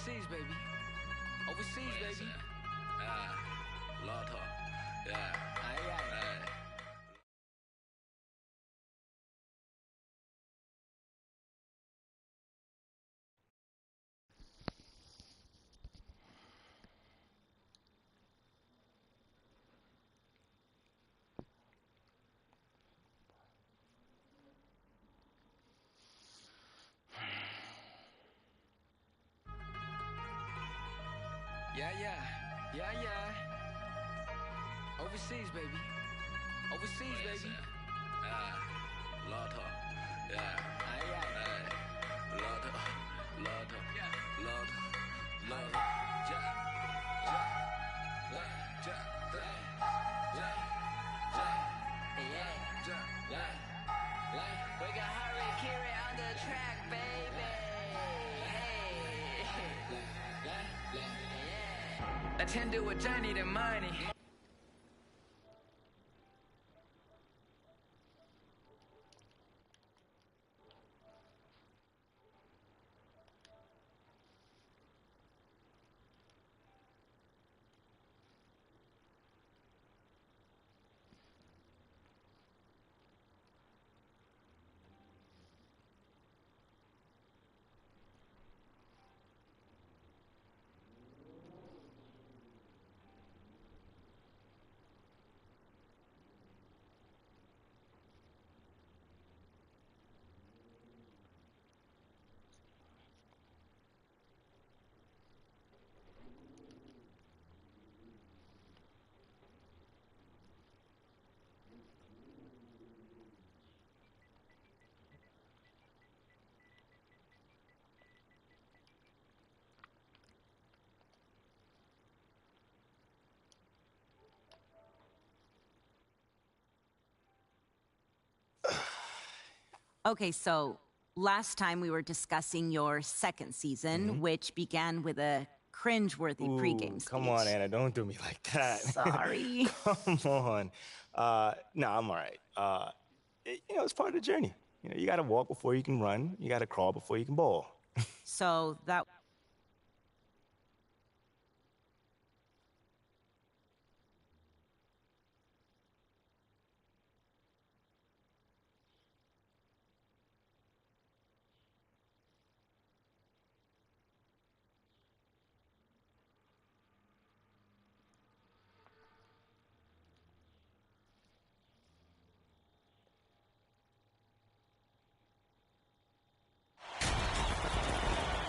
Overseas, baby. Overseas, baby. Lotto. Yeah. Aye. Yeah. Overseas, baby. Overseas, baby. Lotto. Yeah. Aye. Lotto. We got Harry Kiri on the track, baby. Hey. Attend to a journey to money. Okay, so last time we were discussing your second season, which began with a cringe-worthy pregame speech. Come on, Anna, don't do me like that. Sorry. Come on. No, I'm all right. It's part of the journey. You got to walk before you can run. You got to crawl before you can ball. So that...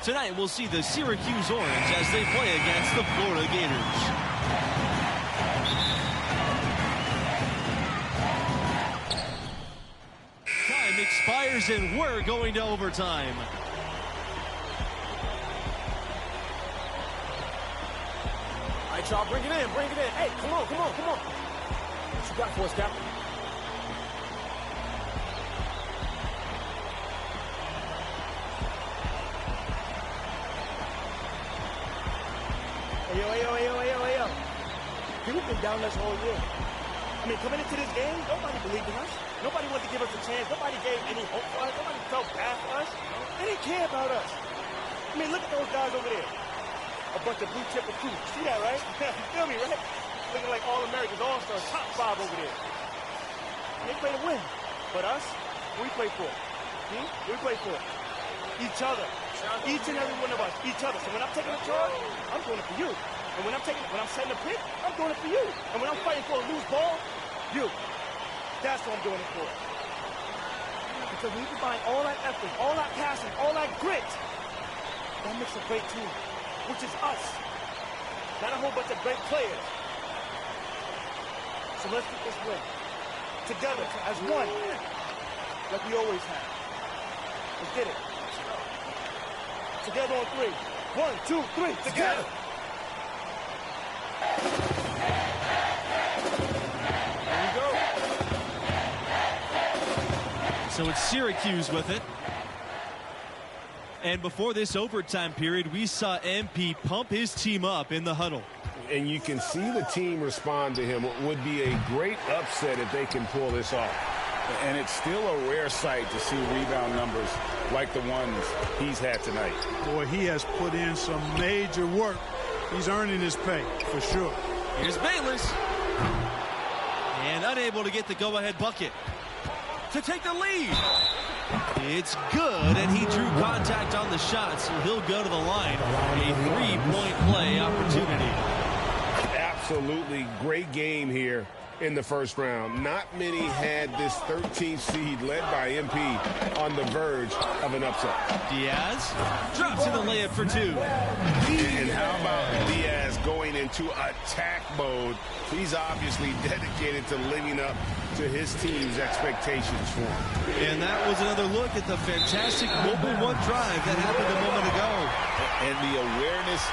Tonight, we'll see the Syracuse Orange as they play against the Florida Gators. Time expires, and we're going to overtime. All right, y'all, bring it in. Hey, come on. What you got for us, Captain? Hey, yo. People been down this whole year. I mean, coming into this game, nobody believed in us. Nobody wanted to give us a chance. Nobody gave any hope for us. Nobody felt bad for us. They didn't care about us. I mean, look at those guys over there. A bunch of blue chip recruits. See that, right? You feel me, right? Looking like All-Americans, All-Stars, top 5 over there. And they play to win. But us, what we play for? What we play for? Each other. Each and every one of us. Each other. So when I'm taking a charge, I'm doing it for you. And when I'm setting a pick, I'm doing it for you. And when I'm fighting for a loose ball, you. That's what I'm doing it for. Because when you combine all that effort, all that passion, all that grit, that makes a great team, which is us. Not a whole bunch of great players. So let's get this win. Together, as one. Like we always have. Let's get it. Together on 3. 1, 2, 3. Together. There we go. So it's Syracuse with it. And before this overtime period, we saw MP pump his team up in the huddle. And you can see the team respond to him. It would be a great upset if they can pull this off. And it's still a rare sight to see rebound numbers like the ones he's had tonight. Boy, he has put in some major work. He's earning his pay, for sure. Here's Bayless. And unable to get the go-ahead bucket to take the lead. It's good, and he drew contact on the shot, so he'll go to the line. A three-point play opportunity. Absolutely great game here in the first round. Not many had this 13th seed led by MP on the verge of an upset. Diaz drops in the layup for two. And how about Diaz going into attack mode? He's obviously dedicated to living up to his team's expectations for him. And that was another look at the fantastic mobile one drive that happened a moment ago. And the awareness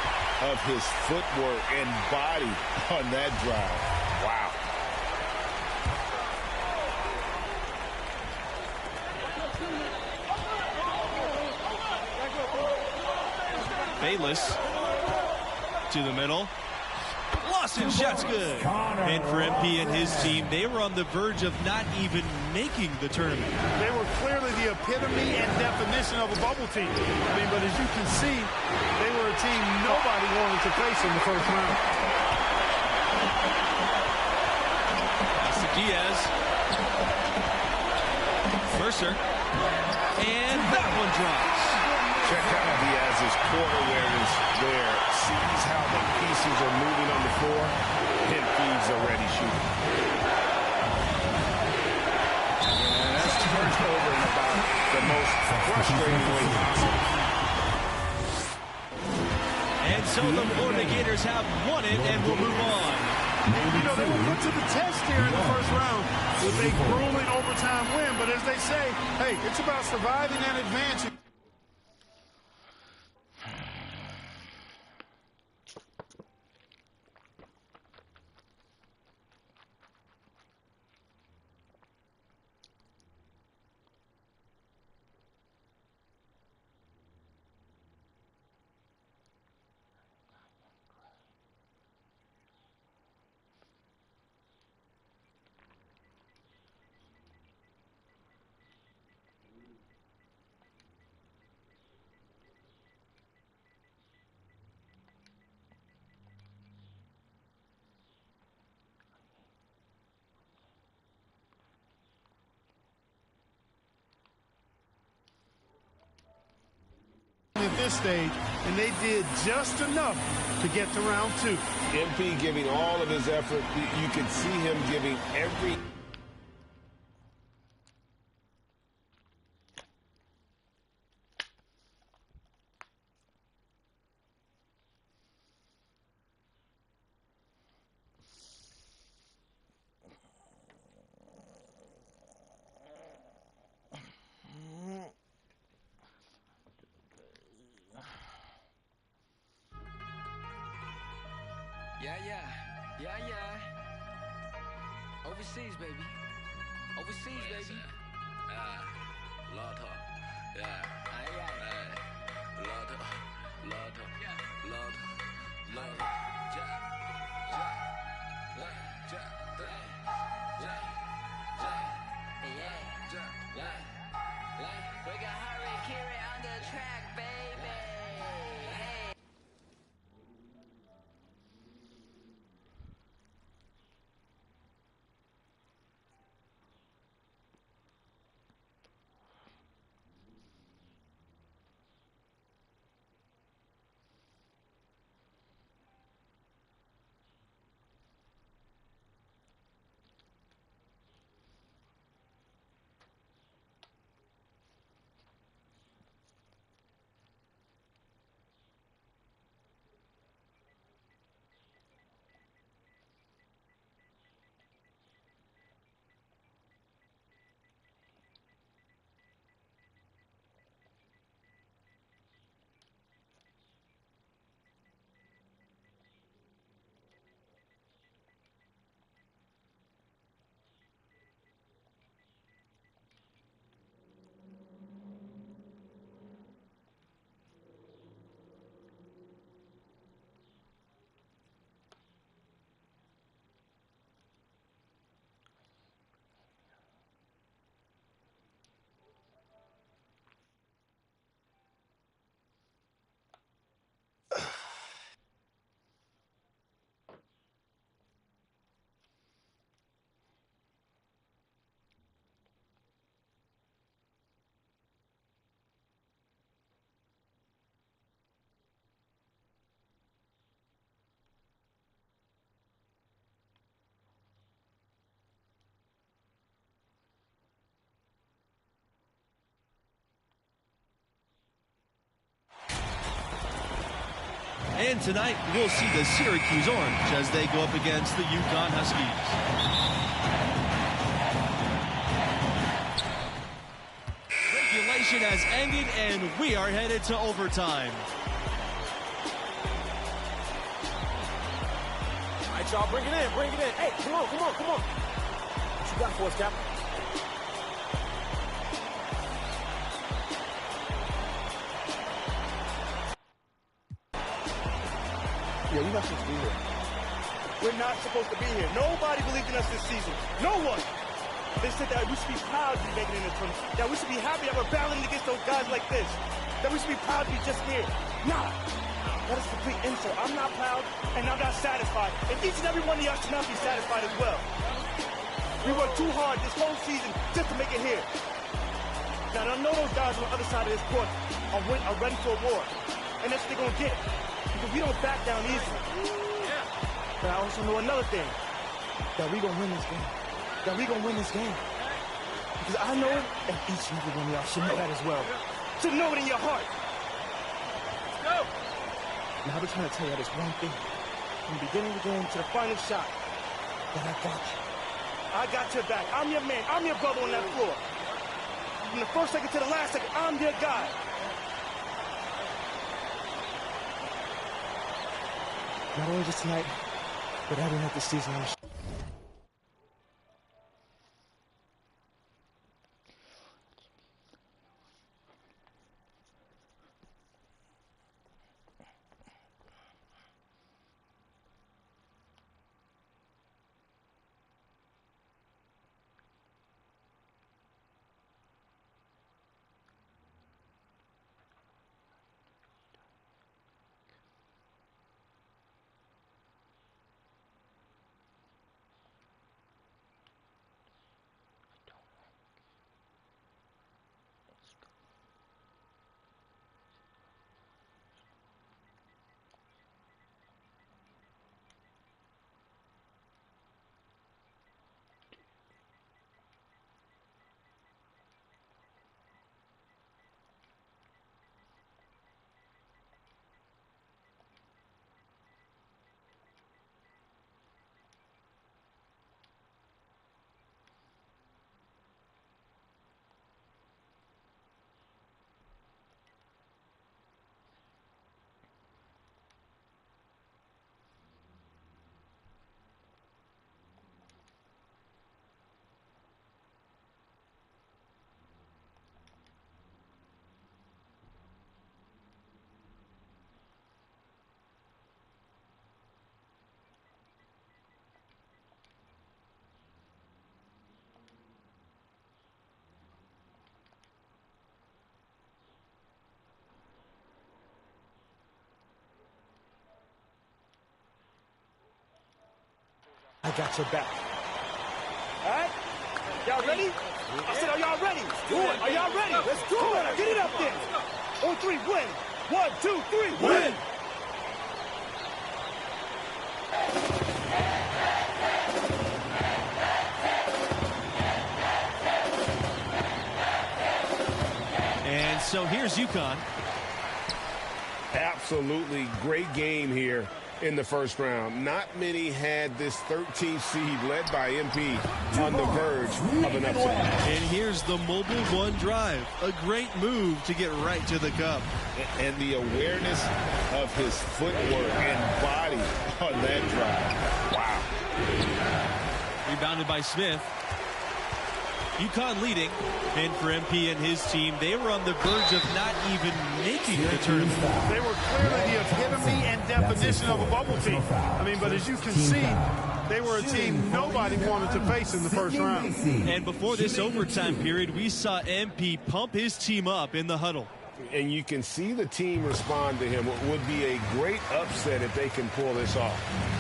of his footwork and body on that drive. Wow. Bayless to the middle. Lawson shot's good. And for MP and his team, they were on the verge of not even making the tournament. They were clearly the epitome and definition of a bubble team. I mean, but as you can see, they were a team nobody wanted to face in the first round. That's to Diaz. Mercer. And that one drops. Check out Diaz's court awareness there. Sees how the pieces are moving on the floor and feeds a ready shooter. And that's turned over in about the most frustrating way possible. And so the Florida Gators have won it and will move on. You know, they were put to the test here in the first round with a grueling overtime win. But as they say, hey, it's about surviving and advancing. At this stage, and they did just enough to get to round two. MP giving all of his effort. You can see him giving every... Yeah. Overseas, baby. Overseas, baby. Lotto. Yeah. Lotto. We got Harry Kiri on the track, baby. Hey. And tonight, we'll see the Syracuse Orange as they go up against the UConn Huskies. Regulation has ended, and we are headed to overtime. All right, y'all, bring it in, bring it in. Hey, come on, come on, come on. What you got for us, Captain? Yeah, we're not supposed to be here. We're not supposed to be here. Nobody believed in us this season. No one. They said that we should be proud to be making it in the tournament. That we should be happy that we're battling against those guys like this. That we should be proud to be just here. Nah. That is complete insult. I'm not proud, and I'm not satisfied. And each and every one of y'all should not be satisfied as well. We worked too hard this whole season just to make it here. Now, I know those guys on the other side of this court are ready for a war. And that's what they're going to get. Because we don't back down easily. But I also know another thing. That we're going to win this game. That we're going to win this game. Because I know it, and each and every one of y'all should know that as well. Should know it in your heart. Let's go. Now, I've been trying to tell you this one thing. From the beginning of the game to the final shot. That I got you. I got your back. I'm your man. I'm your brother on that floor. From the first second to the last second, I'm your guy. Not only just tonight, but every night this season. I got your back. All right? Y'all ready? I said, are y'all ready? Are y'all ready? Let's do it. Now, get it up there. On three, win. 1, 2, 3, win. And so here's UConn. Absolutely great game here in the first round. Not many had this 13th seed led by MP on the verge of an upset. And here's the mobile one drive. A great move to get right to the cup. And the awareness of his footwork and body on that drive. Wow. Rebounded by Smith. UConn leading, and for MP and his team, they were on the verge of not even making the tournament. They were clearly the epitome and definition of a bubble team. I mean, but as you can see, they were a team nobody wanted to face in the first round. And before this overtime period, we saw MP pump his team up in the huddle. And you can see the team respond to him. It would be a great upset if they can pull this off.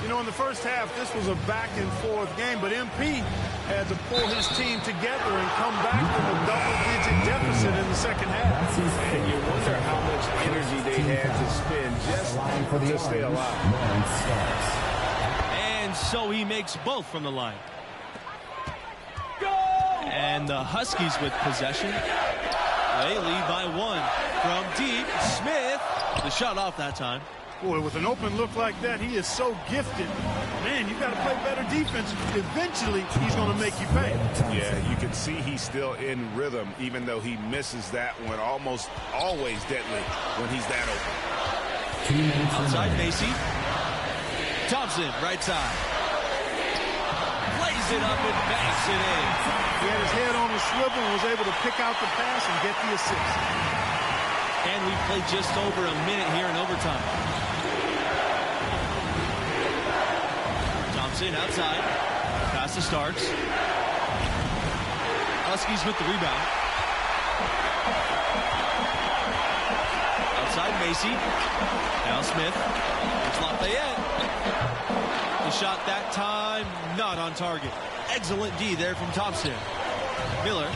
You know, in the first half, this was a back-and-forth game, but MP had to pull his team together and come back from a double-digit deficit in the second half. And you wonder how much energy they had to spend just to stay alive. And so he makes both from the line. And the Huskies with possession. They lead by 1. From deep, Smith. The shot off that time. Boy, with an open look like that, he is so gifted. Man, you got to play better defense. Eventually, he's going to make you pay. Yeah, you can see he's still in rhythm, even though he misses that one. Almost always deadly when he's that open. Outside, Macy. Thompson, right side. Plays it up and banks it in. He had his head on the swivel and was able to pick out the pass and get the assist. And we've played just over a minute here in overtime. Thompson outside. Pass to Starks. Huskies with the rebound. Outside Macy. Now Smith. It's Lafayette. The shot that time not on target. Excellent D there from Thompson. Miller.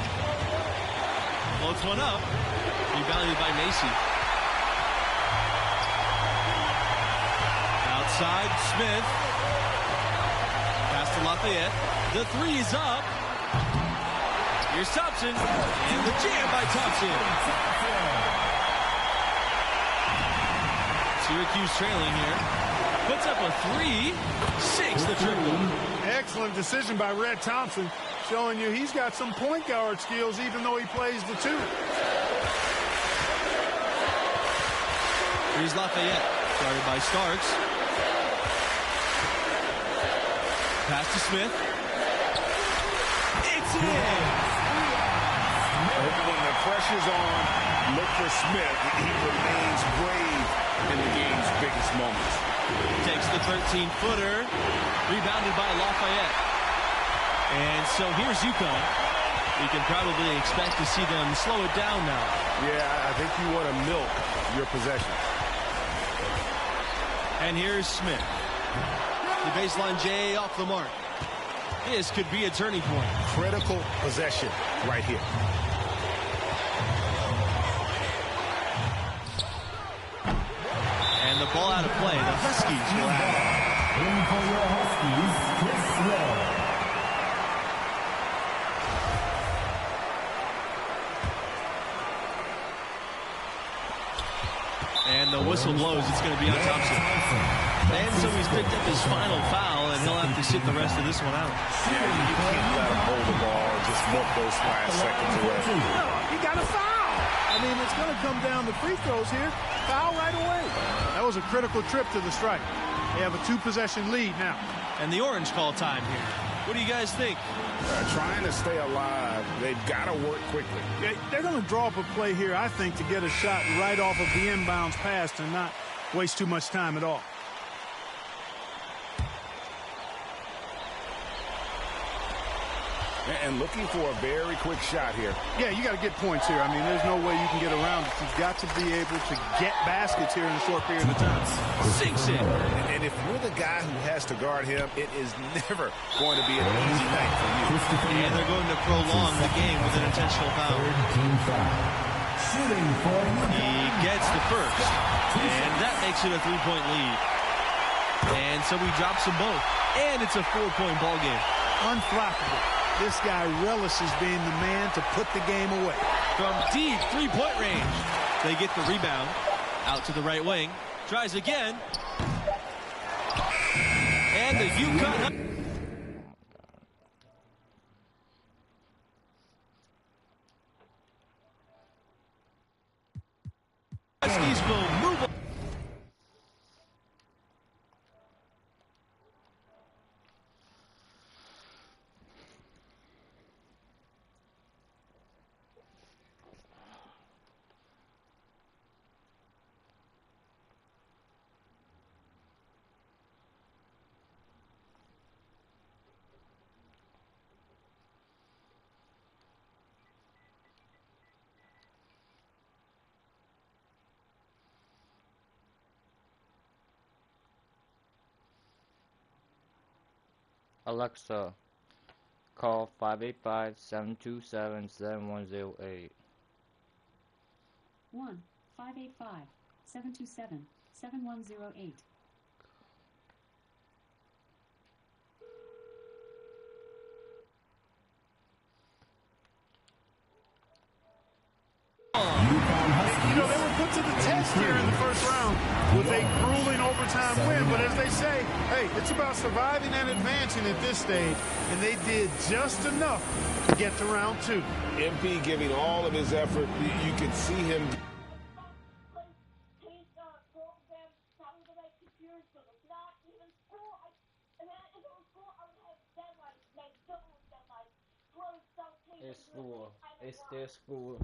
Floats one up. Rebounded by Macy. Outside, Smith. Pass to Lafayette. The three is up. Here's Thompson. And the jam by Thompson. Syracuse trailing here. Puts up a 3. 6 the triple. Excellent decision by Red Thompson, showing you he's got some point guard skills even though he plays the 2. Here's Lafayette, started by Starks. Pass to Smith. It's in! When the pressure's on, look for Smith. He remains brave in the game's biggest moments. Takes the 13-footer. Rebounded by Lafayette. And so here's UConn. We can probably expect to see them slow it down now. Yeah, I think you want to milk your possession. And here's Smith. The baseline J off the mark. This could be a turning point. Critical possession right here. And the ball out of play. The Huskies will have it. In for your Huskies, Chris Lowe. And the whistle blows. It's going to be on Thompson. And so he's picked up his final foul, and he'll have to sit the rest of this one out. Yeah, you can't let him hold the ball and just milk those last seconds away. He got a foul. I mean, it's going to come down to free throws here. Foul right away. That was a critical trip to the stripe. They have a 2-possession lead now. And the orange call time here. What do you guys think? Trying to stay alive, they've got to work quickly. Yeah, they're going to draw up a play here, I think, to get a shot right off of the inbounds pass and not waste too much time at all. And looking for a very quick shot here. Yeah, you got to get points here. I mean, there's no way you can get around it. You've got to be able to get baskets here in a short period of time. Sinks it. And if you're the guy who has to guard him, it is never going to be an easy night for you. And they're going to prolong the game with an intentional foul. He gets the first. And that makes it a 3-point lead. And so he drops them both. And it's a 4-point ball game. Unflappable. This guy relishes being the man to put the game away. From deep 3-point range, they get the rebound. Out to the right wing. Tries again. And the UConn... Huskies will move on. Alexa, call 585-727-7108. 1-585-727-7108. You know, they were put to the test here in the first round. with a grueling overtime win. But as they say, hey, it's about surviving and advancing at this stage, and they did just enough to get to round 2. MP giving all of his effort. You could see him. It's school. It's their school.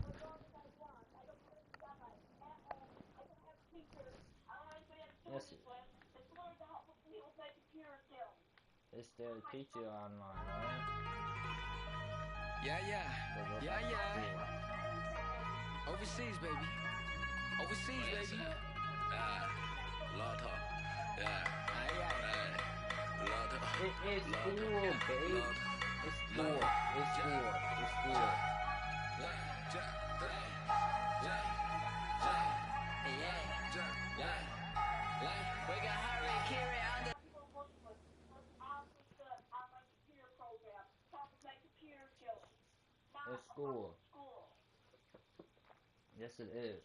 It's their teacher online, right? Yeah. Overseas, baby. Overseas, baby. Lord, yeah. Lord, It's school, babe. It's school. It's school. It's school. We got Harry and Kiri on the It's school. Yes, it is.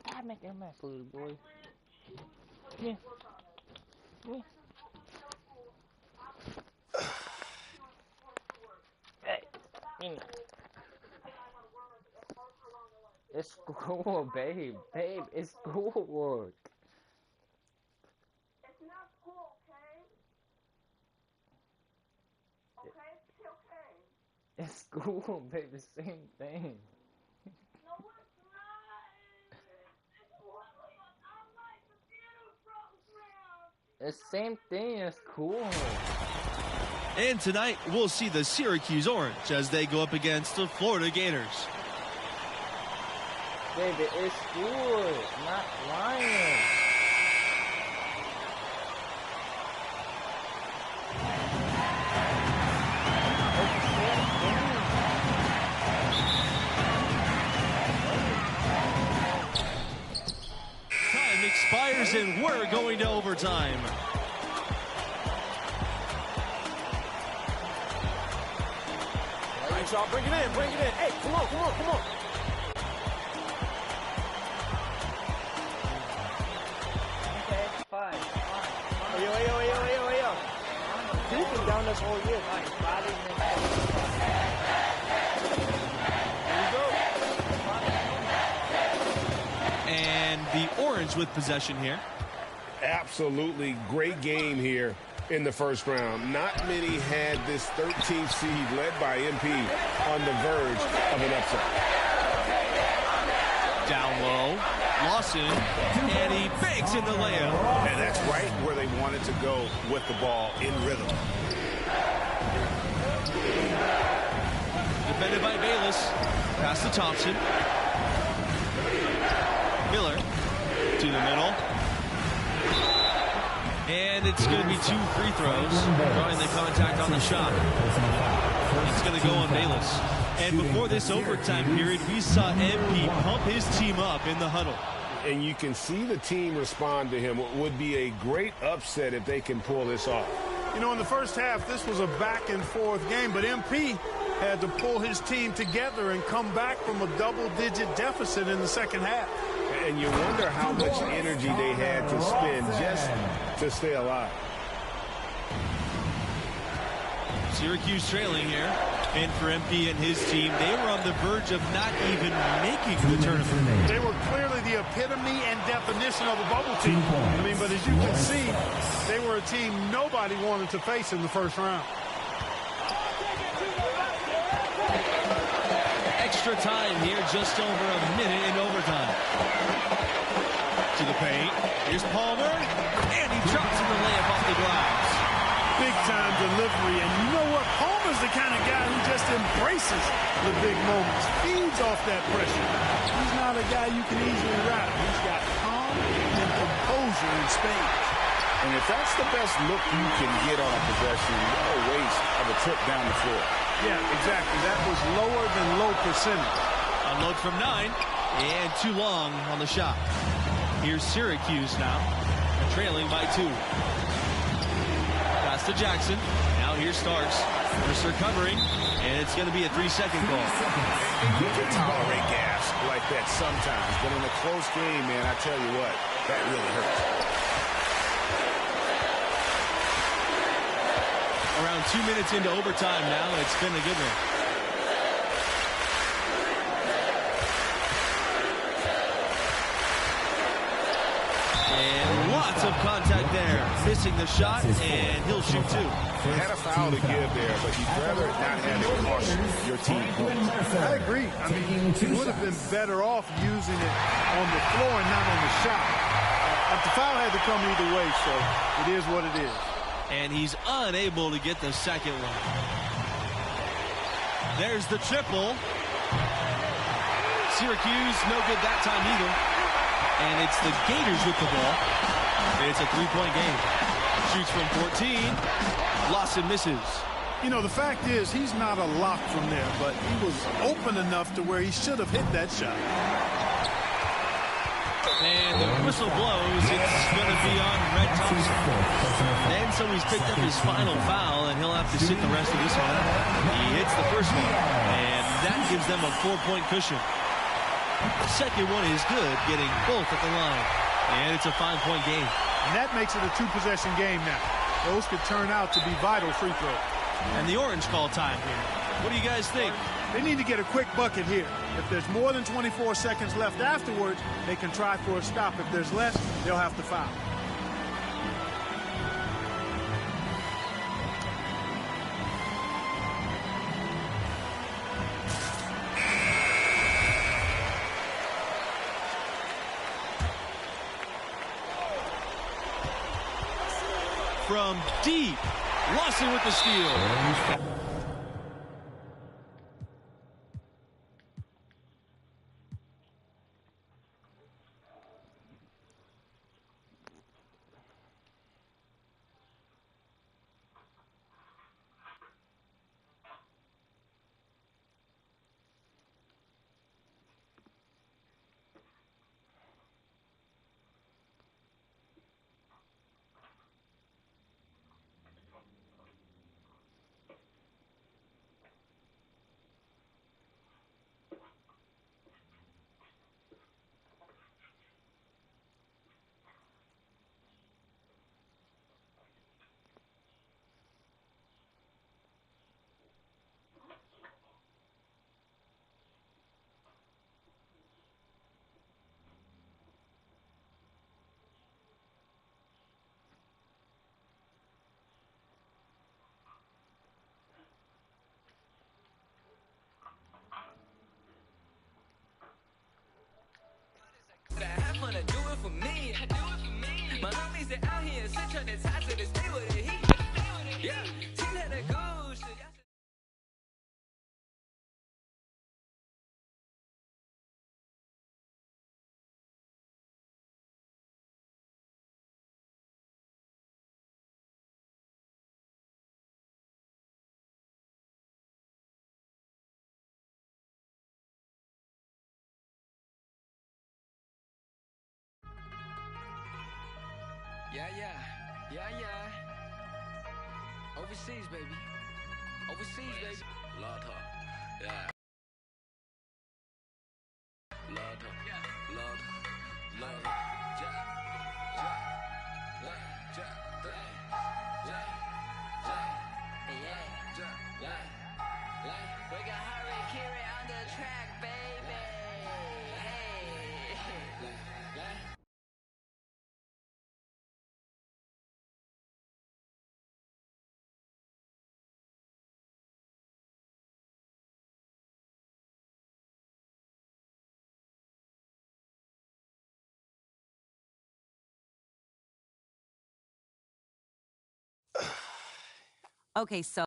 Stop making a mess, little boy. Yeah. Hey. It's school, babe. Babe, it's schoolwork. It's not school, okay? Okay? Okay. It's school, babe. The same thing. No, it's not. It's literally an online computer program. It's the same thing as school. And tonight, we'll see the Syracuse Orange as they go up against the Florida Gators. Baby, it's school, not lying. Time expires and we're going to overtime. All right, y'all, bring it in, bring it in. Hey, come on, come on, come on. Okay, fine. Hey, yo. You've been down this whole year. And the Orange with possession here. Absolutely great game here in the first round. Not many had this 13th seed led by MP on the verge of an upset. Down low, Lawson, and he fakes in the layup. And that's right where they wanted to go with the ball in rhythm. Defended by Bayless. Pass to Thompson. Miller to the middle. And it's going to be 2 free throws, drawing the contact on the shot. It's going to go on Bayless. And before this overtime period, we saw MP pump his team up in the huddle. And you can see the team respond to him. It would be a great upset if they can pull this off. You know, in the first half, this was a back-and-forth game, but MP had to pull his team together and come back from a double-digit deficit in the second half. And you wonder how much energy they had to spend just to stay alive. Syracuse trailing here. And for MP and his team, they were on the verge of not even making the tournament. They were clearly the epitome and definition of a bubble team. I mean, but as you can see, they were a team nobody wanted to face in the first round. Extra time here, just over a minute in overtime. To the paint. Here's Palmer. And he drops in the layup off the glass. Big-time delivery. And you know what? Palmer's the kind of guy who just embraces the big moments. Feeds off that pressure. He's not a guy you can easily rattle. He's got calm and composure in spades. And if that's the best look you can get on a possession, what a waste of a trip down the floor. Yeah, exactly. That was lower than low percentage. Unload from 9, and too long on the shot. Here's Syracuse now, trailing by 2. Pass to Jackson. Now here's Starks. Mercer covering, and it's going to be a 3-second goal. You can tolerate gas like bet sometimes, but in a close game, man, I tell you what, that really hurts. Around 2 minutes into overtime now, and it's been a good one. And lots of contact there. Missing the shot, and he'll shoot two. You had a foul to give there, but you'd rather not have it cost your team points. I agree. I mean, you would have been better off using it on the floor and not on the shot. The foul had to come either way, so it is what it is. And he's unable to get the second one. There's the triple. Syracuse, no good that time either. And it's the Gators with the ball. It's a three-point game. Shoots from 14. Lawson misses. You know, the fact is, he's not a lock from there, but he was open enough to where he should have hit that shot. And the whistle blows. It's going to be on Red Thompson. And so he's picked up his final foul, and he'll have to sit the rest of this one out. He hits the first one, and that gives them a 4-point cushion. The second one is good, getting both at the line. And it's a 5-point game. And that makes it a 2-possession game now. Those could turn out to be vital free throws. And the orange call time here. What do you guys think? They need to get a quick bucket here. If there's more than 24 seconds left afterwards, they can try for a stop. If there's less, they'll have to foul. From deep, Lawson with the steal. Do it for me. My homies are out here, trying to tie to the stay with it. Yeah, team had a goose. Yeah. Overseas, baby. Overseas, baby. Lotto. Yeah. Lotto. Lotto. We got Harry Kiri on the track, baby. Hey. Okay, so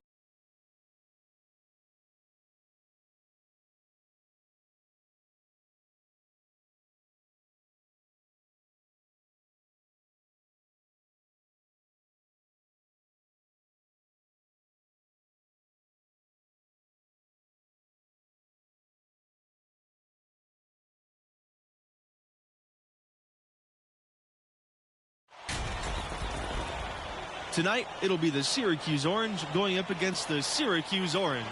Tonight, it'll be the Syracuse Orange going up against the Syracuse Orange.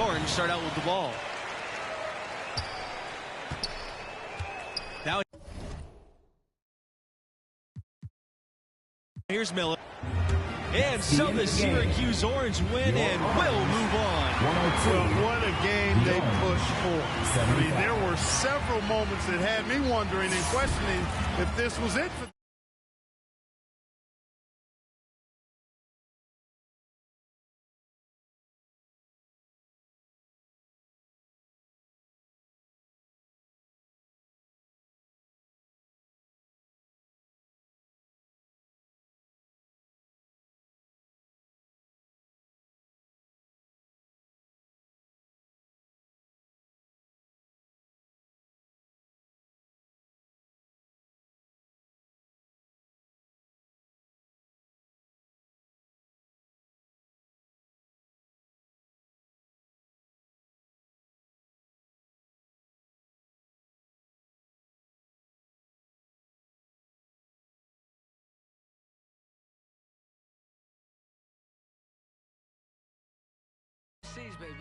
Orange start out with the ball. Now here's Miller. And so the Syracuse Orange win and will move on. Well, what a game they pushed for. I mean, there were several moments that had me wondering and questioning if this was it for Seas, baby.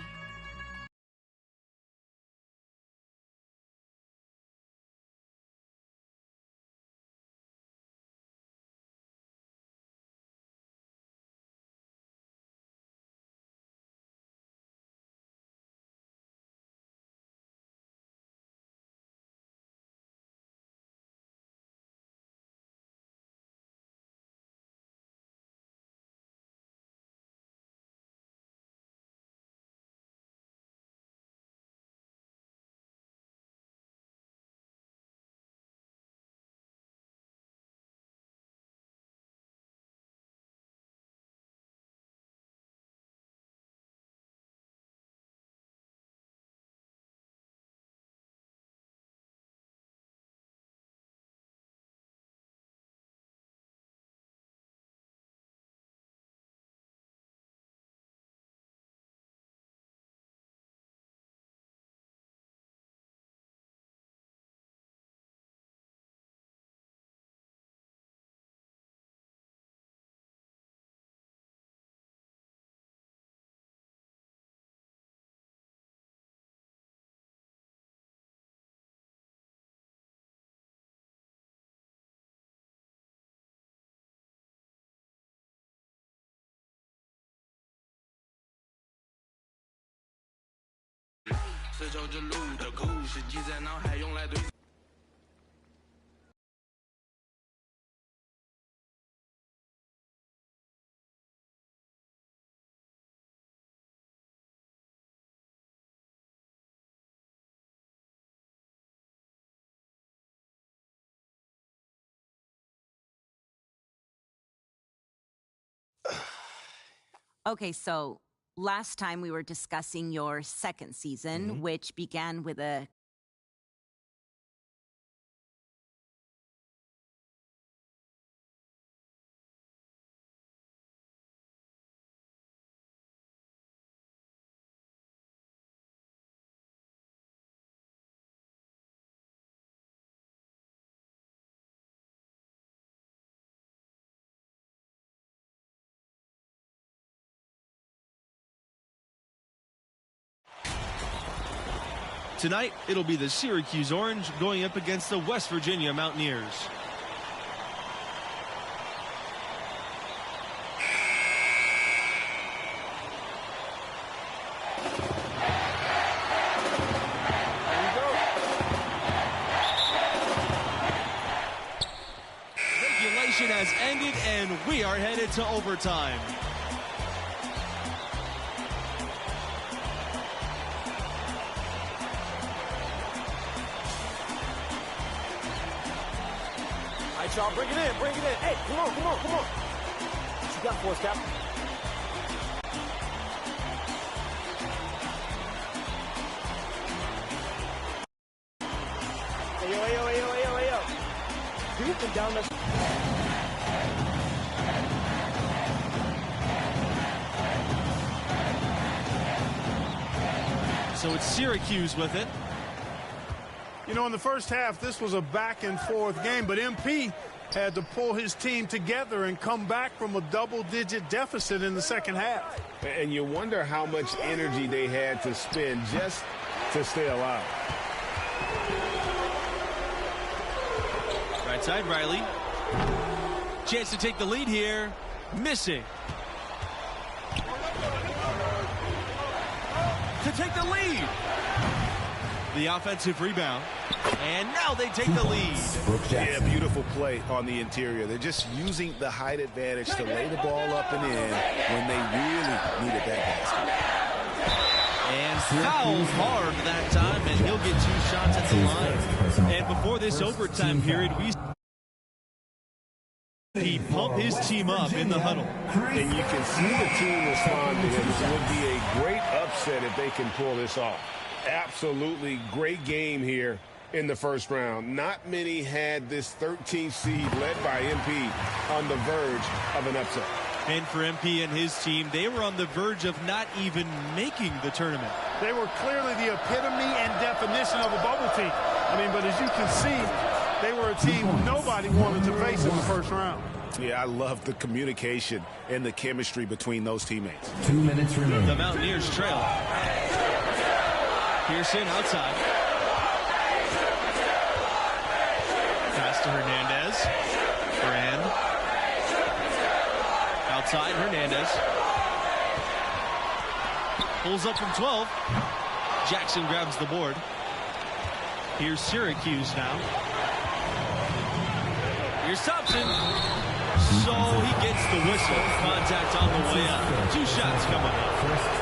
Okay, so last time we were discussing your second season, which began with a Tonight, it'll be the Syracuse Orange going up against the West Virginia Mountaineers. Regulation has ended, and we are headed to overtime. Y'all, bring it in, bring it in. Hey, come on, come on, come on. What you got for us, Captain? Hey, yo, hey, yo, hey, yo, hey, yo, hey, yo. You've been down this... So it's Syracuse with it. You know, in the first half, this was a back-and-forth game, but MP had to pull his team together and come back from a double-digit deficit in the second half. And you wonder how much energy they had to spend just to stay alive. Right side, Riley. Chance to take the lead here. Missing. To take the lead. The offensive rebound. And now they take the lead. Yeah, beautiful play on the interior. They're just using the height advantage to lay the ball up and in when they really needed that basket. And fouled hard that time, and he'll get 2 shots at the line. And before this overtime period, he pumped his team up in the huddle. And you can see the team responding. It would be a great upset if they can pull this off. Absolutely great game here in the first round. Not many had this 13th seed led by MP on the verge of an upset. And for MP and his team, they were on the verge of not even making the tournament. They were clearly the epitome and definition of a bubble team. I mean, but as you can see, they were a team nobody wanted to face in the first round. Yeah, I love the communication and the chemistry between those teammates. 2 minutes remaining. The Mountaineers trail. Pearson outside. Pass to Hernandez. Brand. Outside, Hernandez. Pulls up from 12. Jackson grabs the board. Here's Syracuse now. Here's Thompson. So he gets the whistle. Contact on the way up. 2 shots coming up.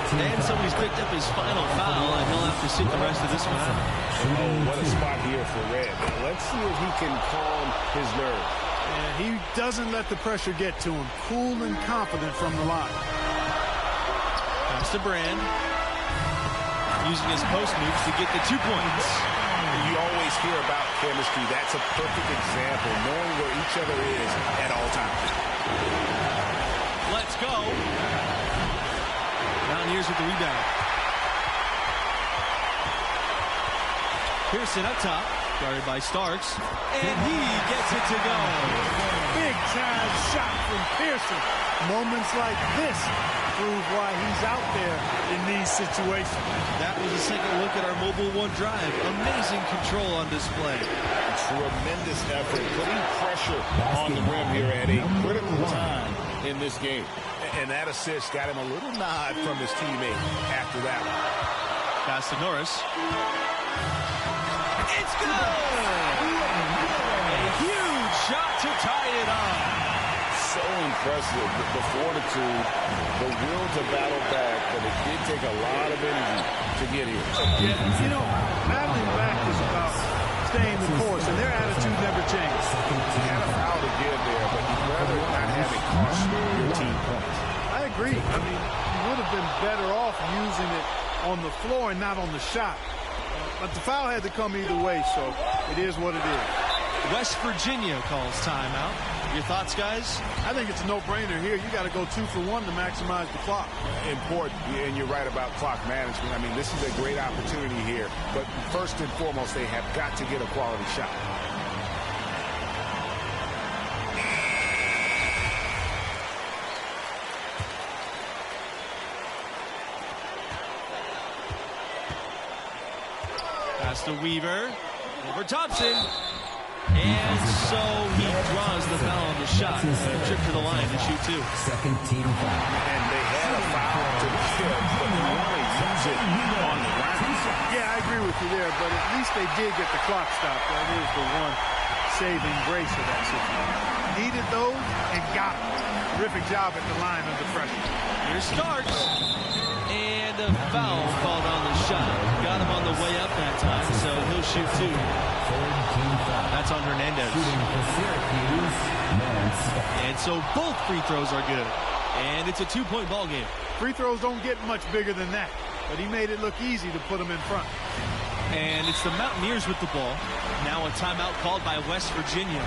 And somebody's picked up his final foul, and he'll have to sit the rest of this one out. Oh, what a spot here for Red. Now, let's see if he can calm his nerves. And he doesn't let the pressure get to him. Cool and confident from the line. Pass to Brand. Using his post moves to get the 2 points. You always hear about chemistry. That's a perfect example, knowing where each other is at all times. Let's go. Mountaineers with the rebound. Pearson up top, guarded by Starks, and he gets it to go. Big time shot from Pearson. Moments like this prove why he's out there in these situations. That was a second look at our Mobile One drive. Amazing control on display. Tremendous effort, putting pressure on the rim here at a critical time in this game. And that assist got him a little nod from his teammate after that one. Pass to Norris. It's good! A huge shot to tie it up. So impressive, the fortitude, the will to battle back, but it did take a lot of energy to get here. Yeah, you know, battling back is about staying the course, and their attitude never changed. You had a foul to give there, but you'd rather not have it cost your team points. I agree. I mean, you would have been better off using it on the floor and not on the shot. But the foul had to come either way, so it is what it is. West Virginia calls timeout. Your thoughts, guys? I think it's a no-brainer here. You got to go 2 for 1 to maximize the clock. Important, and you're right about clock management. I mean, this is a great opportunity here, but first and foremost, they have got to get a quality shot. Pass to Weaver. Over Thompson. And so he draws the foul on the shot. Trip to the line to shoot 2. Second team foul. And they had a foul to the chip, but they want to use it on the ground. Yeah, I agree with you there, but at least they did get the clock stopped. That is the one saving grace of that situation. Needed those and got them. Terrific job at the line under pressure. Here's Starks. And a foul called on the shot. Got him on the way up that time, so he'll shoot 2. That's on Hernandez. And so both free throws are good. And it's a 2-point ball game. Free throws don't get much bigger than that, but he made it look easy to put them in front. And it's the Mountaineers with the ball. Now a timeout called by West Virginia.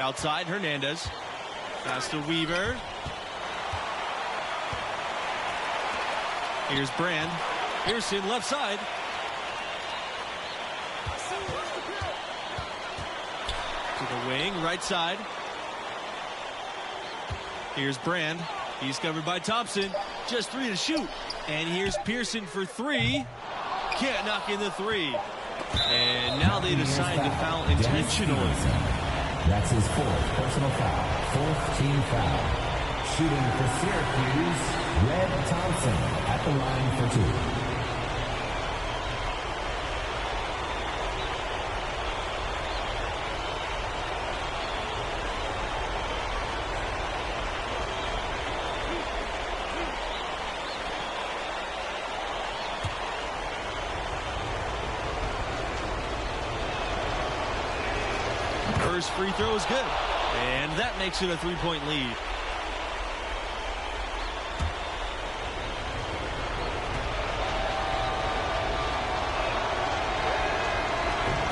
Outside, Hernandez. Pass to Weaver. Here's Brand. Pearson, left side. To the wing, right side. Here's Brand. He's covered by Thompson. Just 3 to shoot. And here's Pearson for 3. Can't knock in the 3. And now they decide to foul intentionally. That's his 4th personal foul. 4th team foul. Shooting for Syracuse, Red Thompson at the line for 2. First free throw is good. And that makes it a 3-point lead.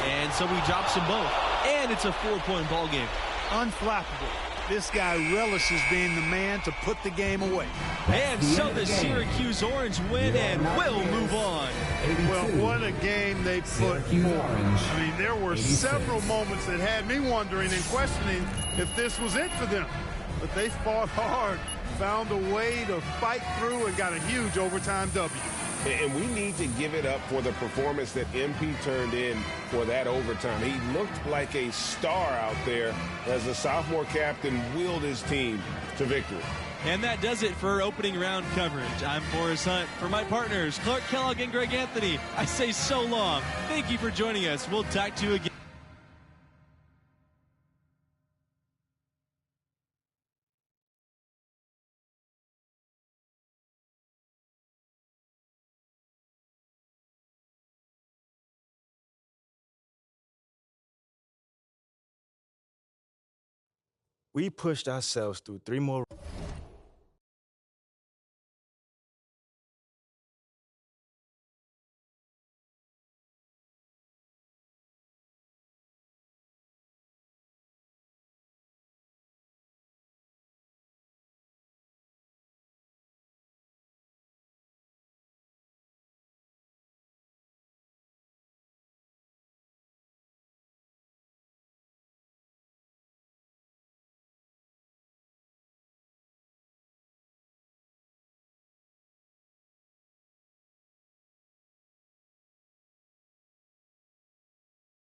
And so he drops them both. And it's a 4-point ball game. Unflappable. This guy relishes being the man to put the game away. And so the Syracuse Orange win and will move on. Well, what a game they put forth. I mean, there were several moments that had me wondering and questioning if this was it for them. But they fought hard, found a way to fight through, and got a huge overtime W. And we need to give it up for the performance that MP turned in for that overtime. He looked like a star out there as the sophomore captain wheeled his team to victory. And that does it for opening round coverage. I'm Forrest Hunt. For my partners, Clark Kellogg and Greg Anthony, I say so long. Thank you for joining us. We'll talk to you again. We pushed ourselves through 3 more.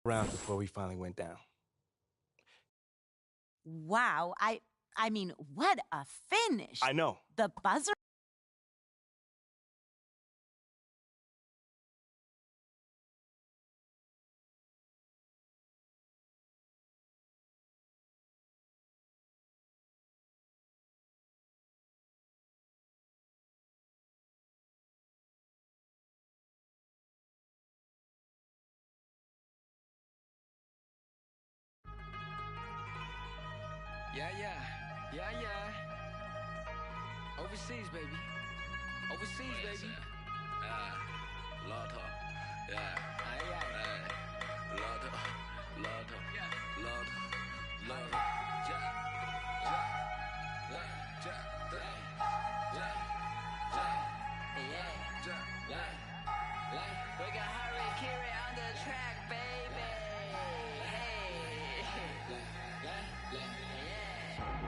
Rounds before we finally went down. Wow. I mean, what a finish. I know. The buzzer. Yeah. Overseas, baby. Overseas, baby. Lord, yeah. We got Harry Kiri on the track, baby.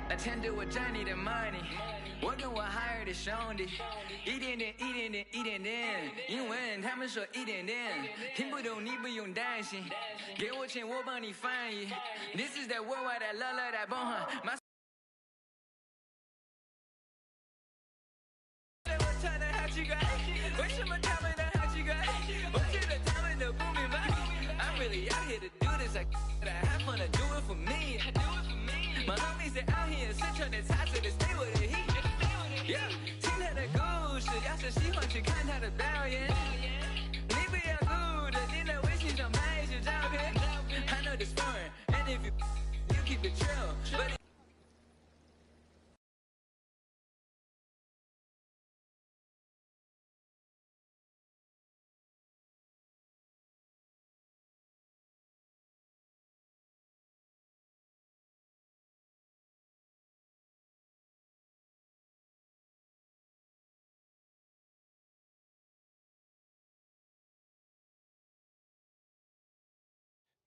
Attend to a journey to money. Working with higher 的兄弟，一点点，英文他们说一点点，听不懂你不用担心，给我钱我帮你翻译。This is that worldwide that love that bomb hunt. 我唱的好奇怪，为什么他们的好奇怪？我觉得他们都不明白。I'm really out here to do this, I have fun to do it for me. My homies are out here 生存的差事的 stay with the heat. Yeah, 听他的故事，要是喜欢去看他的表演，你不要顾着你在微信上拍一些照片。I know this foreign, and if you keep it chill, but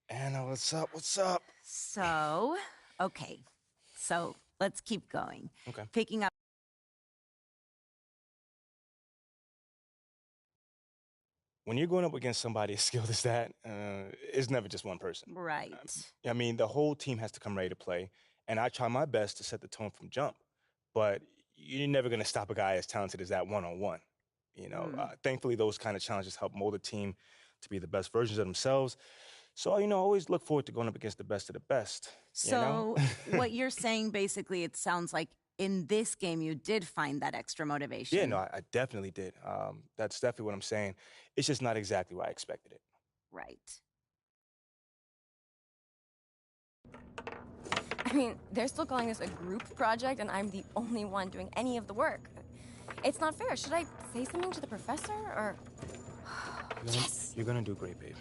Anna, what's up? What's up? So, okay. So, let's keep going. Okay. Picking up. When you're going up against somebody as skilled as that, it's never just one person. Right. I mean, the whole team has to come ready to play, and I try my best to set the tone from jump. But you're never going to stop a guy as talented as that one-on-one. Thankfully, those kind of challenges help mold a team to be the best versions of themselves. So, always look forward to going up against the best of the best. So, what you're saying, basically, it sounds like in this game you did find that extra motivation. Yeah, no, I definitely did. That's definitely what I'm saying. It's just not exactly what I expected it. Right. I mean, they're still calling this a group project, and I'm the only one doing any of the work. It's not fair. Should I say something to the professor, or... Yes! You're gonna do great, babe.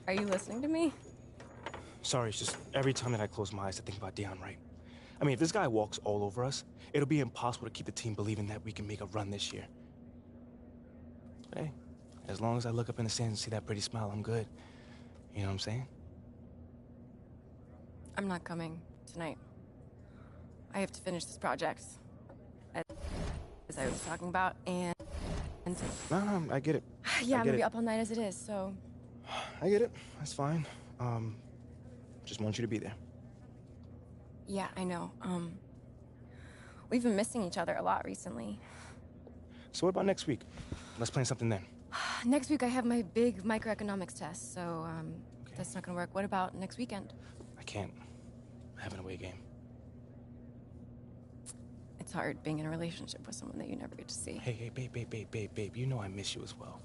Are you listening to me? Sorry, it's just every time that I close my eyes, I think about Dion Wright. I mean, if this guy walks all over us, it'll be impossible to keep the team believing that we can make a run this year. But hey, as long as I look up in the stands and see that pretty smile, I'm good. You know what I'm saying? I'm not coming tonight. I have to finish this project, as I was talking about, and No, I get it. yeah, I'm gonna be up all night as it is, so... I get it. That's fine. Just want you to be there. Yeah, I know. We've been missing each other a lot recently. So what about next week? Let's plan something then. Next week I have my big microeconomics test, so that's not gonna work. What about next weekend? I can't. I have an away game. It's hard being in a relationship with someone that you never get to see. Hey, babe. You know I miss you as well.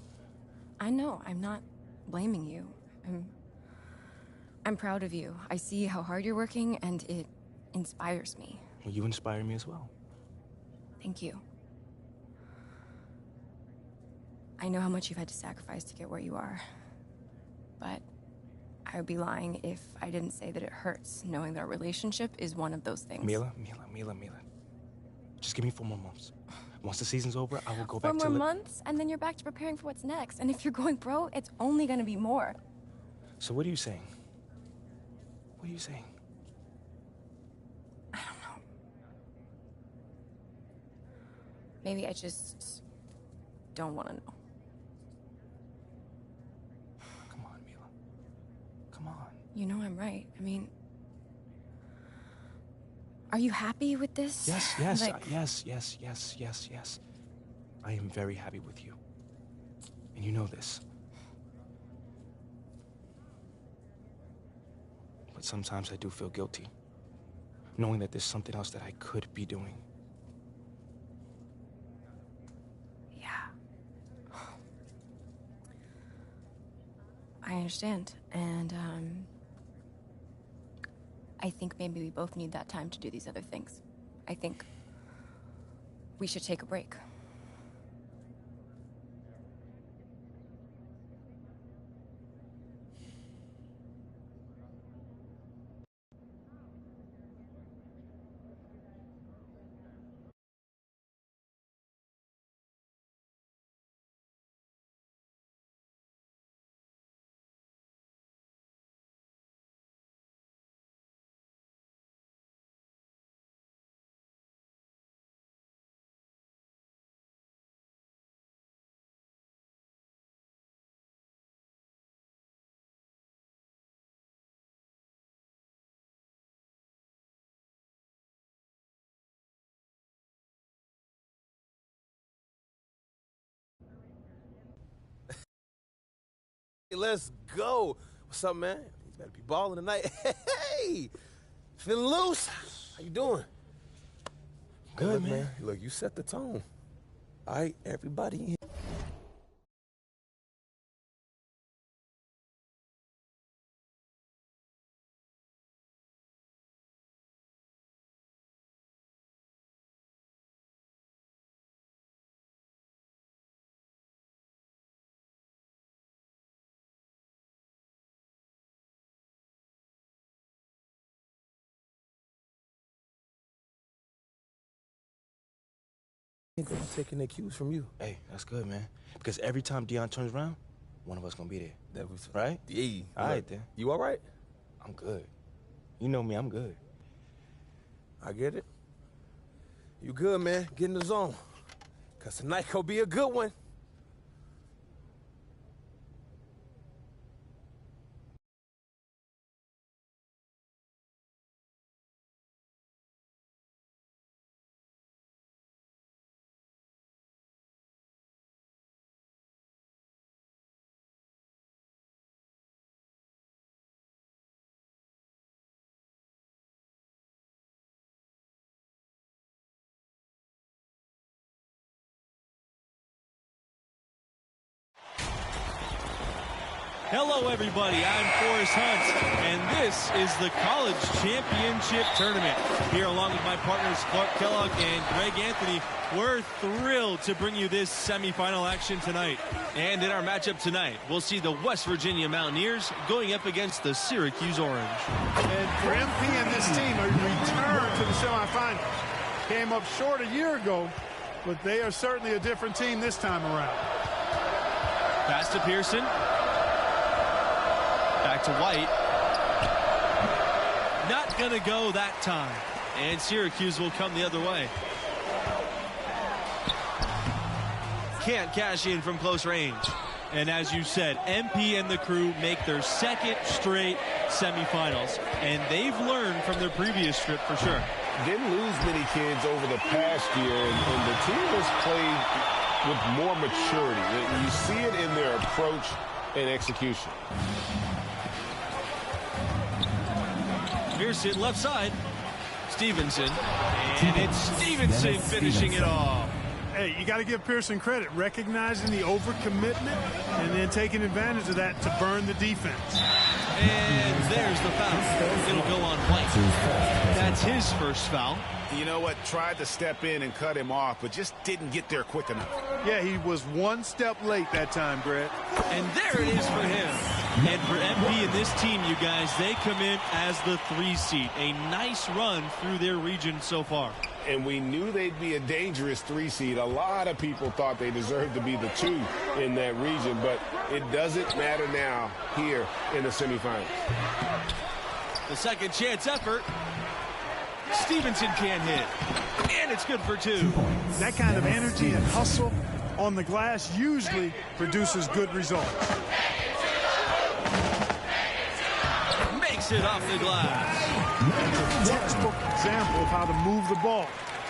I know. I'm not blaming you. I'm proud of you. I see how hard you're working, and it inspires me. Well, you inspire me as well. Thank you. I know how much you've had to sacrifice to get where you are, but I would be lying if I didn't say that it hurts knowing that our relationship is one of those things. Mila. Just give me 4 more months. Once the season's over, I will go back to... 4 more months, and then you're back to preparing for what's next. And if you're going pro, it's only gonna be more. So what are you saying? What are you saying? I don't know. Maybe I just don't want to know. Come on, Mila. Come on. You know I'm right. I mean, are you happy with this? Yes. I am very happy with you. And you know this. But sometimes I do feel guilty, knowing that there's something else that I could be doing. Yeah. I understand. And, I think maybe we both need that time to do these other things. I think we should take a break. Let's go. What's up, man? You better be balling tonight. Hey, feeling loose? How you doing? Good, Look, man. Look, you set the tone. All right, everybody in here. I'm taking their cues from you. Hey, that's good, man. Because every time Dion turns around, one of us gonna be there. That was right? Yeah. All right, then. You all right? I'm good. You know me, I'm good. I get it. You good, man. Get in the zone. Because tonight could be a good one. Hello, everybody. I'm Forrest Hunt, and this is the College Championship Tournament. Here, along with my partners Clark Kellogg and Greg Anthony, we're thrilled to bring you this semifinal action tonight. And in our matchup tonight, we'll see the West Virginia Mountaineers going up against the Syracuse Orange. And for MP and this team, a return to the semifinals. Came up short a year ago, but they are certainly a different team this time around. Pass to Pearson. Back to White. Not going to go that time. And Syracuse will come the other way. Can't cash in from close range. And as you said, MP and the crew make their second straight semifinals. And they've learned from their previous trip for sure. Didn't lose many kids over the past year, and the team has played with more maturity. You see it in their approach and execution. Pearson left side. Stevenson. And it's Stevenson finishing it off. Hey, you got to give Pearson credit, recognizing the overcommitment and then taking advantage of that to burn the defense. And there's the foul. It'll go on White. That's his first foul. You know what? Tried to step in and cut him off, but just didn't get there quick enough. Yeah, he was one step late that time, Greg. And there it is for him. And for MP and this team, you guys, they come in as the 3 seed. A nice run through their region so far. And we knew they'd be a dangerous 3 seed. A lot of people thought they deserved to be the 2 in that region, but it doesn't matter now here in the semifinals. The second chance effort. Stevenson can't hit. And it's good for 2. That kind of energy and hustle on the glass usually produces good results. Makes it off the glass. That's a textbook example of how to move the ball.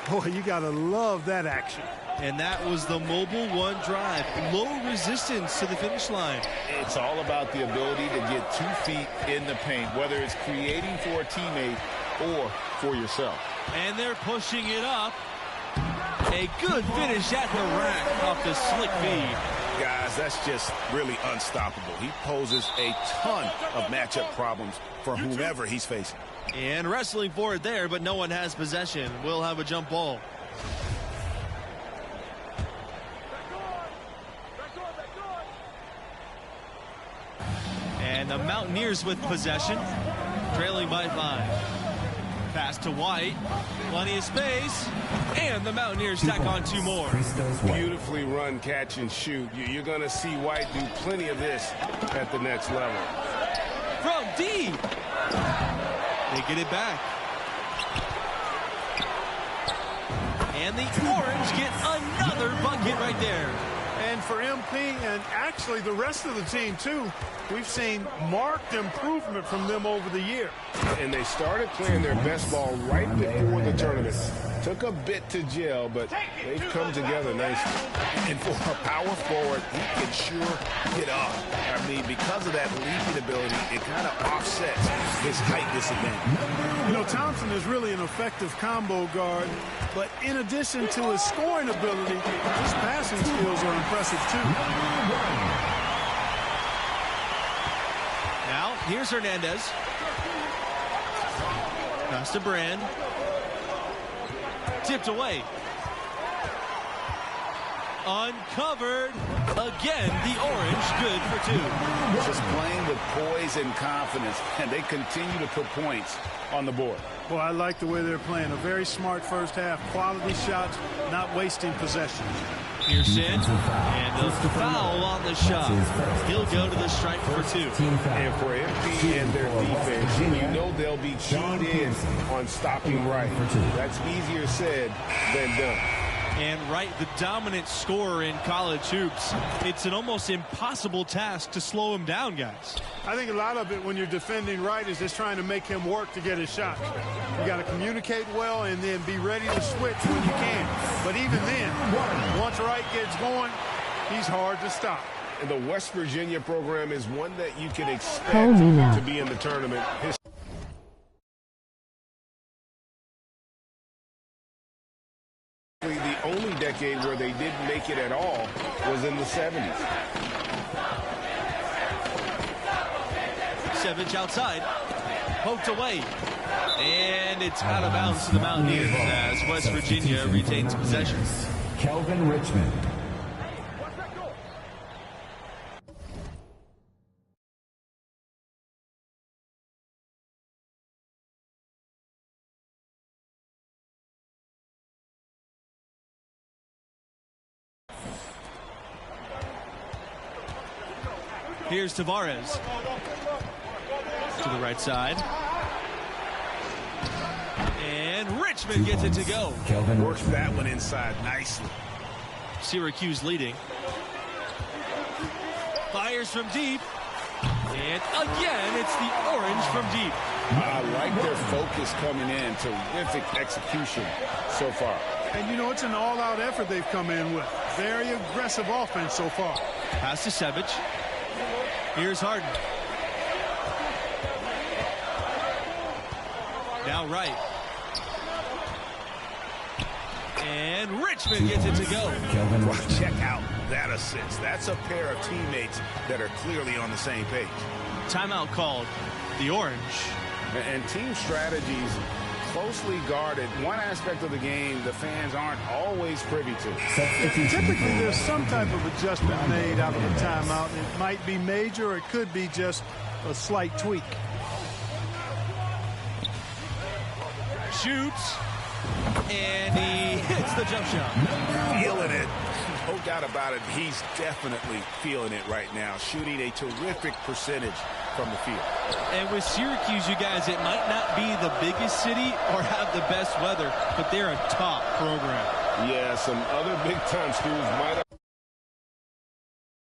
Boy, you got to love that action. And that was the Mobile One drive. Low resistance to the finish line. It's all about the ability to get 2 feet in the paint, whether it's creating for a teammate or for yourself. And they're pushing it up. A good finish at the rack off the slick feed. Guys, that's just really unstoppable. He poses a ton of matchup problems for whomever he's facing. And wrestling for it there, but no one has possession. We'll have a jump ball. And the Mountaineers with possession, trailing by 5. Pass to White, plenty of space, and the Mountaineers tack on 2 more. Beautifully run, catch, and shoot. You're going to see White do plenty of this at the next level. From deep. They get it back. And the Orange get another bucket right there. And for MP and actually the rest of the team, too, we've seen marked improvement from them over the year. And they started playing their best ball right before the tournament. Took a bit to gel, but they've come together nicely. And for a power forward, he can sure get up. I mean, because of that leaping ability, it kind of offsets his height disadvantage. You know, Thompson is really an effective combo guard, but in addition to his scoring ability, his passing skills are impressive, too. Now, here's Hernandez. Pass to Brand. Tipped away. Uncovered. Again, the Orange good for 2. Just playing with poise and confidence, and they continue to put points on the board. Well, I like the way they're playing. A very smart first half. Quality shots, not wasting possessions. Pearson, and a foul on the shot. He'll go to the stripe for 2. And for MP and their defense, you know they'll be keyed in on stopping right. That's easier said than done. And Wright, the dominant scorer in college hoops, it's an almost impossible task to slow him down, guys. I think a lot of it when you're defending Wright is just trying to make him work to get his shot. You got to communicate well and then be ready to switch when you can. But even then, once Wright gets going, he's hard to stop. And the West Virginia program is one that you can expect to be in the tournament. The only decade where they didn't make it at all was in the 70s. Sevich outside, poked away, and it's out of bounds to the Mountaineers as West Virginia retains possession. Kelvin Richmond. Here's Tavares to the right side. And Richmond gets it to go. Kelvin works that one inside nicely. Syracuse leading. Fires from deep. And again, it's the Orange from deep. I like their focus coming in. Terrific execution so far. And, you know, it's an all-out effort they've come in with. Very aggressive offense so far. Pass to Sevich. Here's Harden. Now Wright. And Richmond gets it to go. Well, check out that assist. That's a pair of teammates that are clearly on the same page. Timeout called. The Orange. And team strategies closely guarded. One aspect of the game the fans aren't always privy to. Typically, there's some type of adjustment made out of the timeout. It might be major, or it could be just a slight tweak. Shoots. And he hits the jump shot. Feeling it. No doubt about it. He's definitely feeling it right now. Shooting a terrific percentage from the field. And with Syracuse, you guys, it might not be the biggest city or have the best weather, but they're a top program. Yeah, some other big-time schools might have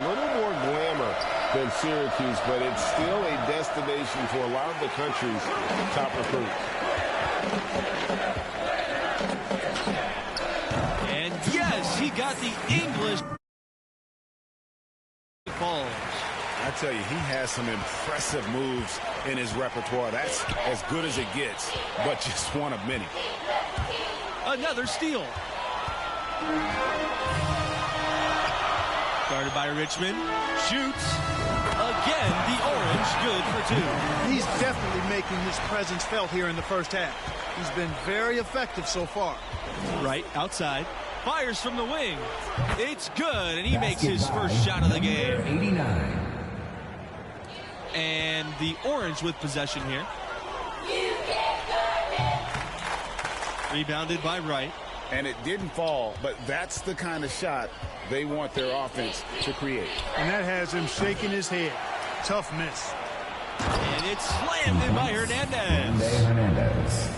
a little more glamour than Syracuse, but it's still a destination for a lot of the country's top recruits. And yes, he got the English balls. I tell you, he has some impressive moves in his repertoire. That's as good as it gets, but just one of many. Another steal. Guarded by Richmond. Shoots. Again, the Orange good for 2. He's definitely making his presence felt here in the first half. He's been very effective so far. Right outside. Fires from the wing. It's good, and he makes his first shot of the game. 89. And the Orange with possession here. Rebounded by Wright. And it didn't fall, but that's the kind of shot they want their offense to create. And that has him shaking his head. Tough miss. And it's slammed in by Hernandez. Hernandez.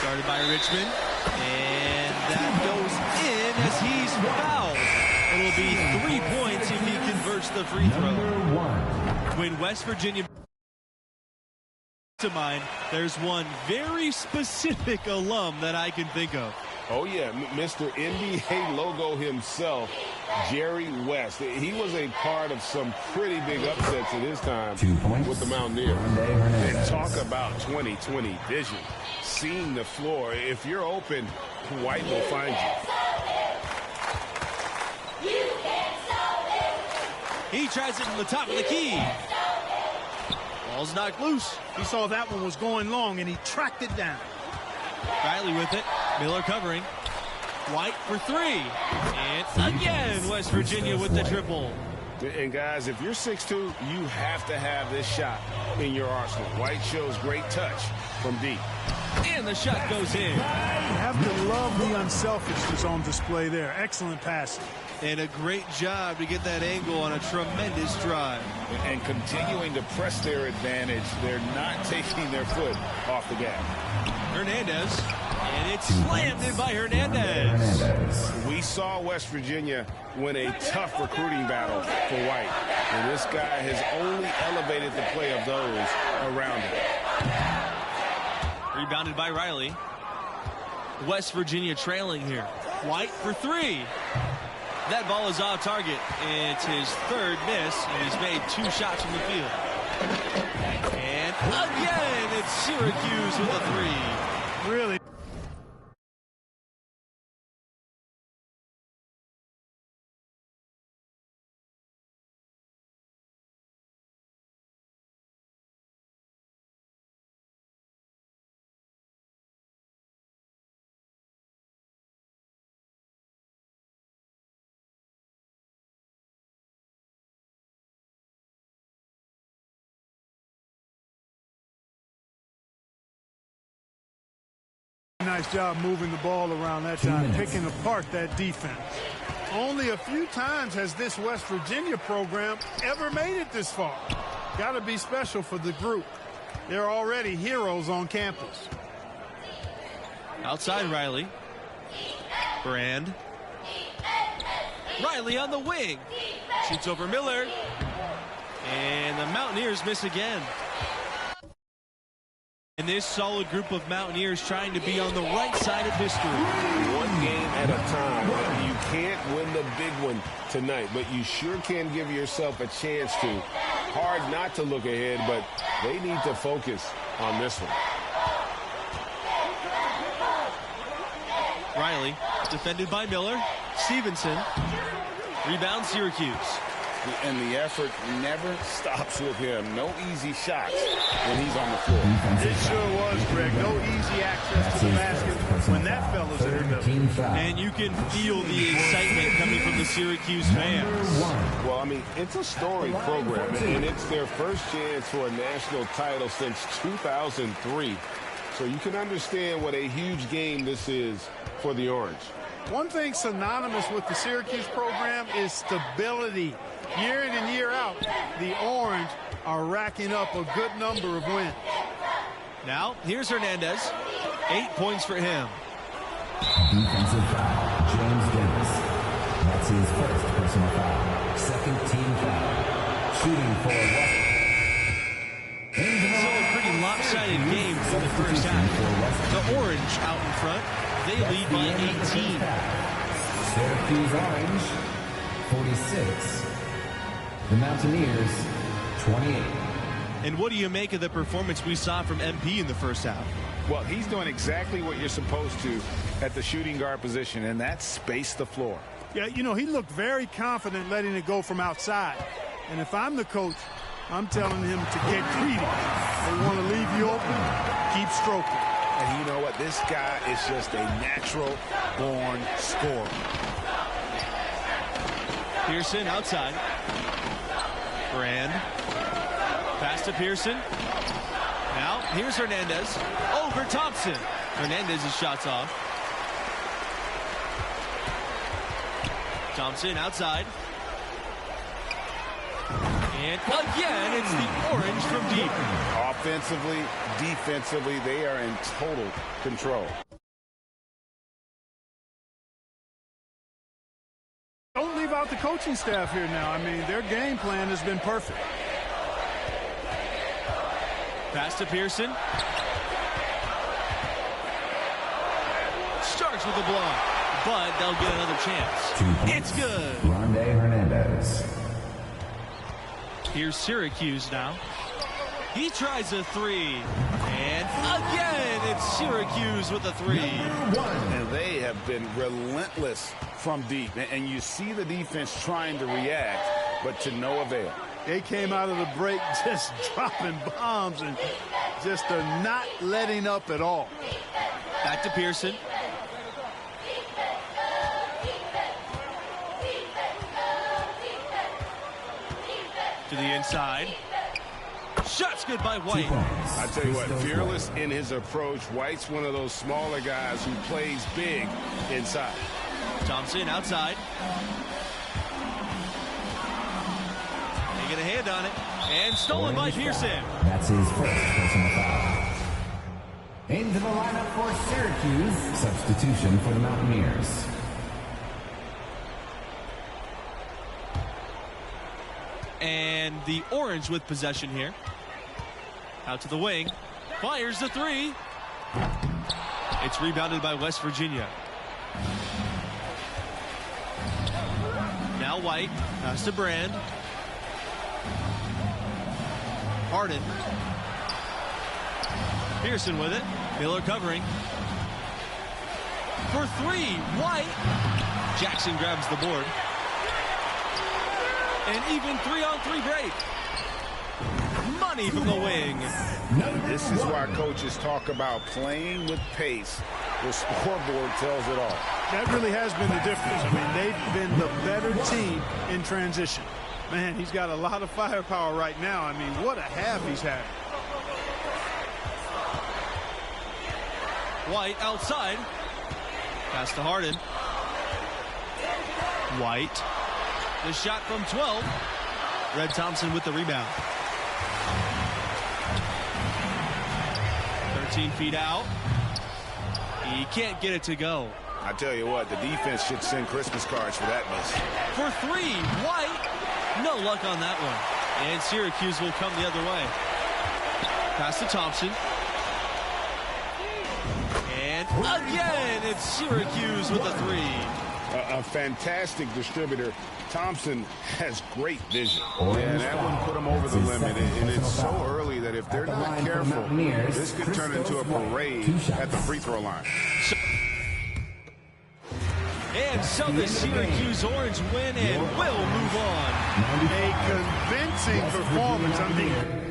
Started by Richmond. And that goes in as he's fouled. It'll be 3 points if he converts the free throw. When West Virginia to mind, there's one very specific alum that I can think of. Oh, yeah, Mr. NBA logo himself, Jerry West. He was a part of some pretty big upsets at his time with the Mountaineers. And talk about 20/20 vision. Seeing the floor. If you're open, White will find you. He tries it from the top of the key. Ball's knocked loose. He saw that one was going long, and he tracked it down. Riley with it. Miller covering. White for 3. And again, West Virginia with the triple. And guys, if you're 6'2", you have to have this shot in your arsenal. White shows great touch from deep. And the shot goes in. You have to love the unselfishness on display there. Excellent passing. And a great job to get that angle on a tremendous drive. And continuing to press their advantage. They're not taking their foot off the gas. Hernandez. And it's slammed in by Hernandez. We saw West Virginia win a tough recruiting battle for White. And this guy has only elevated the play of those around him. Rebounded by Riley. West Virginia trailing here. White for three. That ball is off target. It's his third miss, and he's made 2 shots from the field. And again, it's Syracuse with a three. Really? Nice job moving the ball around that time, picking apart that defense. Only a few times has this West Virginia program ever made it this far. Got to be special for the group. They're already heroes on campus. Outside Riley. Brand. Riley on the wing. Shoots over Miller. And the Mountaineers miss again. And this solid group of Mountaineers trying to be on the right side of history. One game at a time. You can't win the big one tonight, but you sure can give yourself a chance to. Hard not to look ahead, but they need to focus on this one. Riley, defended by Miller. Stevenson. Rebound Syracuse. And the effort never stops with him. No easy shots when he's on the floor. It sure was, Greg. No easy access to the basket when that fella's in the middle. And you can feel the excitement coming from the Syracuse fans. Well, I mean, it's a storied program, and it's their first chance for a national title since 2003. So you can understand what a huge game this is for the Orange. One thing synonymous with the Syracuse program is stability. Year in and year out, the Orange are racking up a good number of wins. Now, here's Hernandez. 8 points for him. Defensive foul, James Dennis. That's his first personal foul. Second team foul. Shooting for West. So a pretty lopsided game for the first half. The Orange out in front. They lead by 18. Syracuse Orange, 46. The Mountaineers, 28. And what do you make of the performance we saw from MP in the first half? Well, he's doing exactly what you're supposed to at the shooting guard position, and that's space the floor. Yeah, you know, he looked very confident letting it go from outside. And if I'm the coach, I'm telling him to get greedy. They want to leave you open, keep stroking. And you know what? This guy is just a natural-born scorer. Pearson outside. Brand. Pass to Pearson. Now, here's Hernandez. Over Thompson. Hernandez's shot's off. Thompson outside. And again, it's the Orange from deep. Offensively, defensively, they are in total control. Don't leave out the coaching staff here now. I mean, their game plan has been perfect. Pass to Pearson. Starks with a block, but they'll get another chance. It's good. Grande Hernandez. Here's Syracuse now. He tries a three. And again, it's Syracuse with a three. And they have been relentless from deep. And you see the defense trying to react, but to no avail. They came out of the break just dropping bombs and just are not letting up at all. Back to Pearson. To the inside. Shot's good by White. I tell you what, fearless in his approach. White's one of those smaller guys who plays big inside. Thompson outside. They get a hand on it. And stolen by Pearson. That's his first personal foul. Into the lineup for Syracuse. Substitution for the Mountaineers. And the Orange with possession here. Out to the wing. Fires the three. It's rebounded by West Virginia. Now White. Pass to Brand. Harden. Pearson with it. Miller covering. For three. White. Jackson grabs the board. An even 3-on-3 break. Money from the wing. This is why coaches talk about playing with pace. The scoreboard tells it all. That really has been the difference. I mean, they've been the better team in transition. Man, he's got a lot of firepower right now. I mean, what a half he's had. White outside. Pass to Harden. White. The shot from 12. Red Thompson with the rebound. 13 feet out. He can't get it to go. I tell you what, the defense should send Christmas cards for that miss. For three. White. No luck on that one. And Syracuse will come the other way. Pass to Thompson. And again, it's Syracuse with a three. A fantastic distributor. Thompson has great vision. Yeah, that one put him over the limit. And it's so early that if they're not careful, this could turn into a parade at the free throw line. And so the Syracuse Orange win and will move on. A convincing performance. I mean,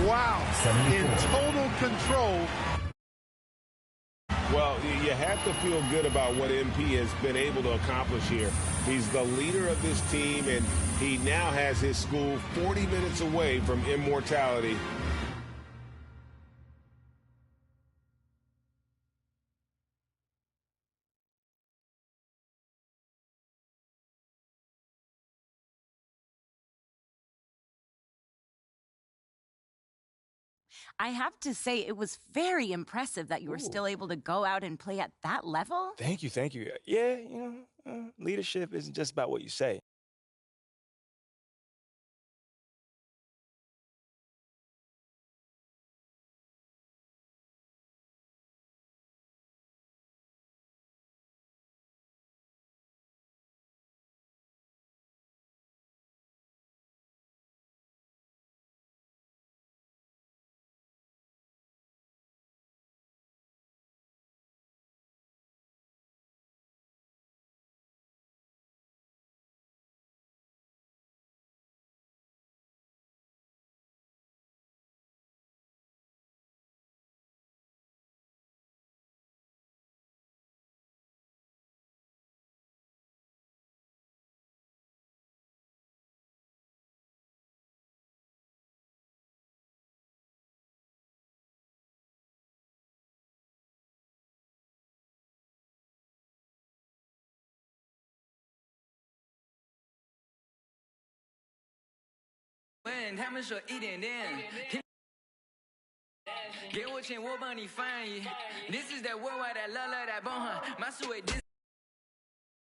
wow, in total control. Well, you have to feel good about what MP has been able to accomplish here. He's the leader of this team, and he now has his school 40 minutes away from immortality. I have to say, it was very impressive that you were still able to go out and play at that level. Thank you, thank you. Yeah, leadership isn't just about what you say. 问他们说一点点。给我钱，我帮你翻译。This is that worldwide that love that bomb. My suede